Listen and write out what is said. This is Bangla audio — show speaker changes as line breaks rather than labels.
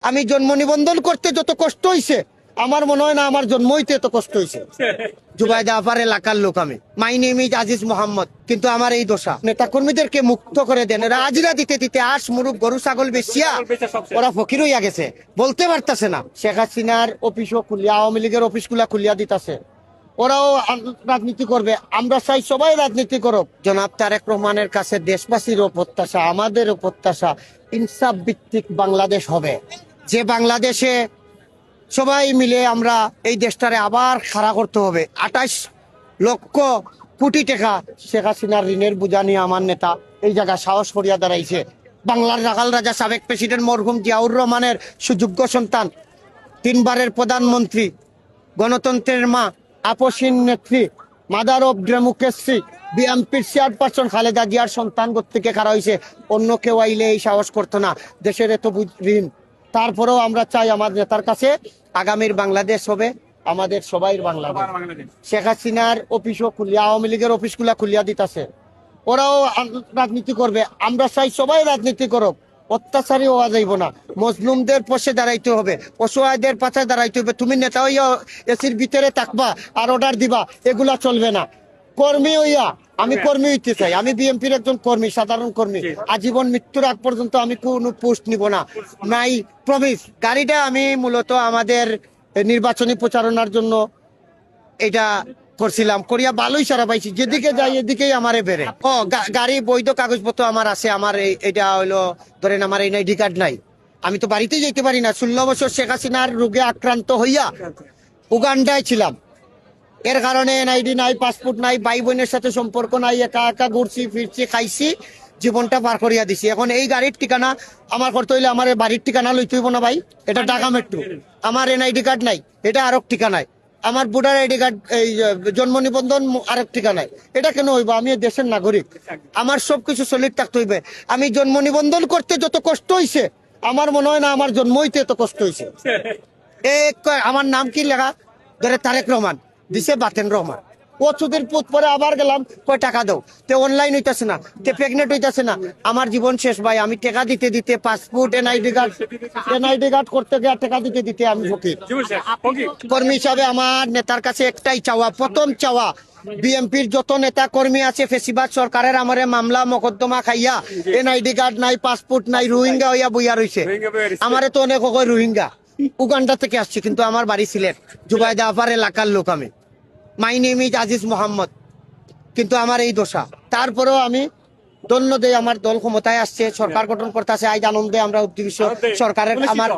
আমি জন্ম নিবন্ধন করতে যত কষ্ট হইছে আমার মনে হয় না আমার জন্ম হইতে এত কষ্ট হইছে। জুবাইদা আপার এলাকার লোক আমি, my name is Aziz Mohammad, কিন্তু আমার এই দশা। নেতা কর্মীদেরকে মুক্ত করে দেন, এরা হাজিরা দিতে দিতে আস মুরুখ গরু ছাগল বেচিয়া ওরা ফকির হইয়া গেছে, বলতে পারতাছে না। শেখ হাসিনার অফিসও খুলিয়া, আওয়ামী লীগের অফিসগুলা খুলিয়া দিতাছে, ওরাও রাজনীতি করবে। আমরা চাই সবাই রাজনীতি করুক। জনাব তারেক রহমানের কাছে দেশবাসীরও প্রত্যাশা, আমাদেরও প্রত্যাশা, ইনসাফ ভিত্তিক বাংলাদেশ হবে, যে বাংলাদেশে সবাই মিলে আমরা এই দেশটারে আবার খাড়া করতে হবে। 28 লক্ষ কোটি টাকা শেখ হাসিনার ঋণের বোঝা নিয়ে আমার নেতা এই জায়গায় সাহস করিয়া দাঁড়াইছে। বাংলার রাখাল রাজা সাবেক প্রেসিডেন্ট মরহুম জিয়াউর রহমানের সুযোগ্য সন্তান, 3 বারের প্রধানমন্ত্রী, গণতন্ত্রের মা, আপসীন নেত্রী, মাদার অফ ডেমোক্রেসি, বিএনপির চেয়ারপারসন খালেদা জিয়ার সন্তান থেকে খাড়া হয়েছে। অন্য কেউ আইলে এই সাহস করতো না, দেশের এত ঋণ। তারপরেও আমরা চাই আমার নেতার কাছে আগামীর বাংলাদেশ হবে আমাদের সবাই বাংলাদেশ। শেখ হাসিনার অফিসও খুলিয়া, আওয়ামী লীগের অফিসগুলা খুলিয়া দিতাছে, ওরাও রাজনীতি করবে। আমরা চাই সবাই রাজনীতি করুক, অত্যাচারী হওয়া যাইব না, মজলুমদের পাশে দাঁড়াইতে হবে, অসহায়দের পাশে দাঁড়াইতে হবে। তুমি নেতা হইয়া এসির ভিতরে থাকবা আর অর্ডার দিবা, এগুলা চলবে না। কর্মী হইয়া, আমি কর্মী হইতে চাই, আমি বিএনপির একজন কর্মী, সাধারণ কর্মী। আজীবন মৃত্যুর আগ পর্যন্ত আমি কোনো পোস্ট নিব না, নাই প্রমিস। গাড়িটা আমি মূলত আমাদের নির্বাচনী প্রচারণার জন্য এটা করছিলাম, করিয়া ভালোই সারা পাইছি। যেদিকে যাই এদিকেই আমারে বেড়ে। গাড়ি বৈধ কাগজপত্র আমার আছে। আমার এটা হইলো ধরেন আমার এনআইডি কার্ড নাই, আমি তো বাড়িতে যেতে পারি না। 16 বছর শেখ হাসিনার রোগে আক্রান্ত হইয়া উগান্ডায় ছিলাম, এর কারণে এনআইডি নাই, পাসপোর্ট নাই, ভাই বোনের সাথে সম্পর্ক নাই, একা একা ঘুরছি ফিরছি, খাইছি, জীবনটা পার করিয়া দিছি। এখন এই গাড়ির ঠিকানা আমার করতে হইলে আমার বাড়ির ঠিকানা লইতে হইব না ভাই, এটা ঢাকা মেট্রো। আমার এনআইডি কার্ড নাই, এটা আরেক ঠিকানায়। আমার ভোটার আইডি কার্ড, এই জন্ম নিবন্ধন আরেক ঠিকানায়। এটা কেন হইব? আমি দেশের নাগরিক, আমার সবকিছু সলিড থাকতে হইবে। আমি জন্ম নিবন্ধন করতে যত কষ্ট হইছে আমার মনে হয় না আমার জন্ম হইতে এত কষ্ট হইছে। আমার নাম কি লেখা, ধরে তারেক রহমান, দিছে বাতেন রহমান। ও চুদির পুত পরে আবার গেলাম, কয় টাকা দাও, তে অনলাইন হইতাছে না, তে প্রেগনেন্ট হইতাছে না। আমার জীবন শেষ ভাই। আমি টাকা দিতে দিতে, পাসপোর্ট এনআইডি কার্ড করতে গিয়ে টাকা দিতে দিতে আমি ফকির। কর্মী হিসাবে আমার নেতার কাছে একটাই চাওয়া, প্রথম চাওয়া, বিএনপির যত নেতা কর্মী আছে ফেসিবাদ সরকারের আমারে মামলা মকদ্দমা খাইয়া এনআইডি কার্ড নাই, পাসপোর্ট নাই, রোহিঙ্গা হইয়া বইয়া রইছে। আমারে তো অনেক রোহিঙ্গা, উগান্ডা থেকে আসছি, কিন্তু আমার বাড়ি সিলেট। জুবাইদা আপার এলাকার লোক আমি, my name is Aziz Mohammad, কিন্তু আমার এই দশা। তারপরেও আমি ধন্য দেই, আমার দল ক্ষমতায় আসছে, সরকার গঠন করতে আছে। আজ আনন্দে আমরা উদ্দীবিত। সরকারের আমার